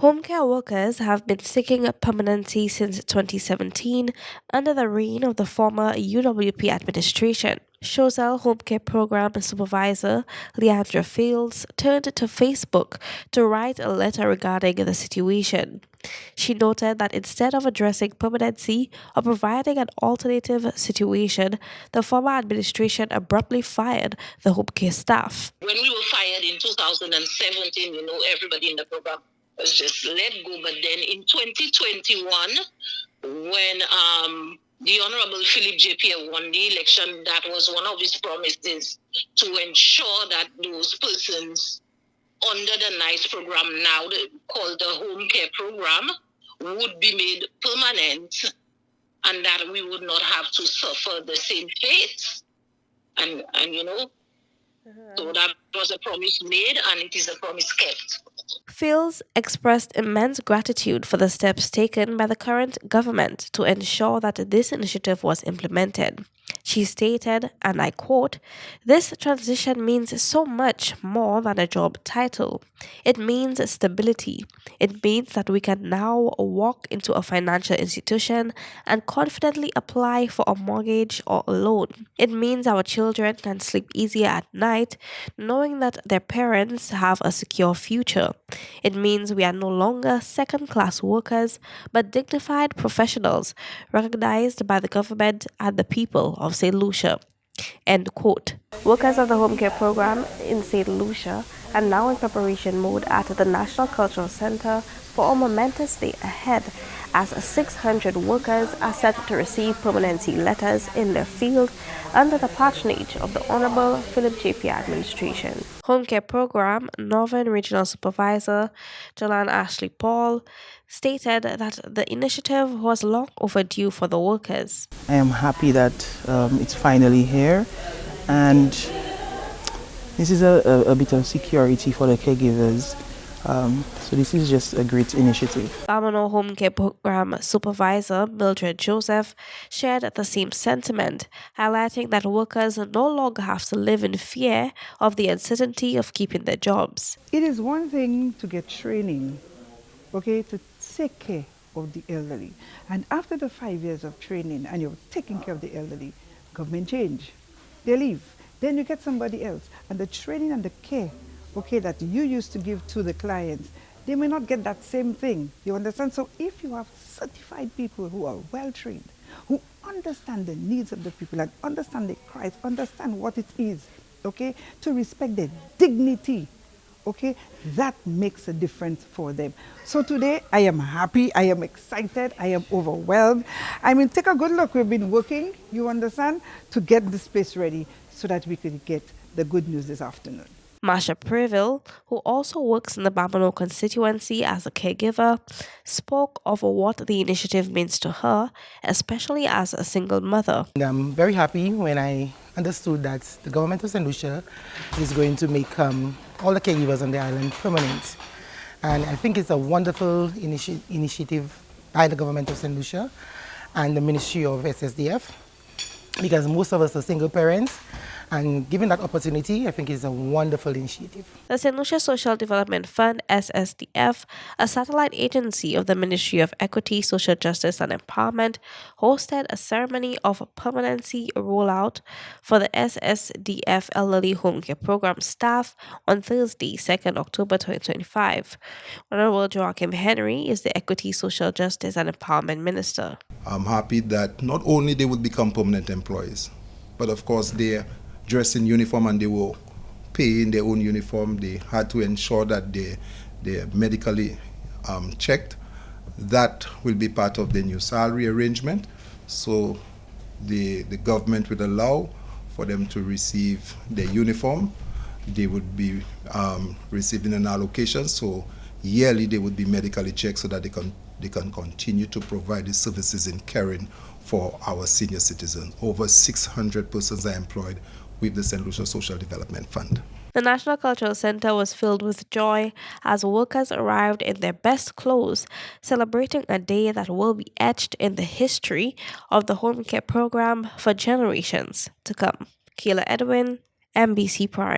Homecare workers have been seeking permanency since 2017 under the reign of the former UWP administration. Shosel Homecare Program Supervisor Leandra Fields turned to Facebook to write a letter regarding the situation. She noted that instead of addressing permanency or providing an alternative situation, the former administration abruptly fired the homecare staff. When we were fired in 2017, everybody in the program was just let go. But then in 2021, when the Honorable Philip J. Pierre won the election, that was one of his promises to ensure that those persons under the NICE program, now called the Home Care Program, would be made permanent and that we would not have to suffer the same fate. So that was a promise made and it is a promise kept. Fields expressed immense gratitude for the steps taken by the current government to ensure that this initiative was implemented. She stated, and I quote, "This transition means so much more than a job title. It means stability. It means that we can now walk into a financial institution and confidently apply for a mortgage or a loan. It means our children can sleep easier at night knowing that their parents have a secure future. It means we are no longer second-class workers, but dignified professionals recognized by the government and the people of St. Lucia." End quote. Workers of the home care program in St. Lucia are now in preparation mode at the National Cultural Center for a momentous day ahead, as 600 workers are set to receive permanency letters in their field under the patronage of the Honorable Philip J. Pierre administration. Home Care Program Northern Regional Supervisor Jolan Ashley Paul stated that the initiative was long overdue for the workers. I am happy that it's finally here, and this is a bit of security for the caregivers. So this is just a great initiative. Bamano Home Care Program Supervisor Mildred Joseph shared the same sentiment, highlighting that workers no longer have to live in fear of the uncertainty of keeping their jobs. It is one thing to get training, to take care of the elderly. And after the 5 years of training and you're taking care of the elderly, government change, they leave. Then you get somebody else. And the training and the care, that you used to give to the clients, they may not get that same thing. You understand? So if you have certified people who are well trained, who understand the needs of the people and understand their cries, understand what it is, to respect their dignity, that makes a difference for them. So today I am happy, I am excited, I am overwhelmed. I mean, take a good look. We've been working, you understand, to get the space ready so that we could get the good news this afternoon. Masha Preville, who also works in the Bamano constituency as a caregiver, spoke of what the initiative means to her, especially as a single mother. I'm very happy when I understood that the government of St. Lucia is going to make all the caregivers on the island permanent. And I think it's a wonderful initiative by the government of St. Lucia and the Ministry of SSDF, because most of us are single parents. And given that opportunity, I think it's a wonderful initiative. The St. Lucia Social Development Fund, SSDF, a satellite agency of the Ministry of Equity, Social Justice and Empowerment, hosted a ceremony of permanency rollout for the SSDF Elderly Home Care Program staff on Thursday, 2nd October 2025. Honorable Joachim Henry is the Equity, Social Justice and Empowerment Minister. I'm happy that not only they would become permanent employees, but of course they're dressed in uniform and they were paying their own uniform. They had to ensure that they're medically checked. That will be part of the new salary arrangement. So the government would allow for them to receive their uniform. They would be receiving an allocation. So yearly they would be medically checked so that they can continue to provide the services in caring for our senior citizens. Over 600 persons are employed with the St. Lucia Social Development Fund. The National Cultural Center was filled with joy as workers arrived in their best clothes, celebrating a day that will be etched in the history of the home care program for generations to come. Kayla Edwin, MBC Prime.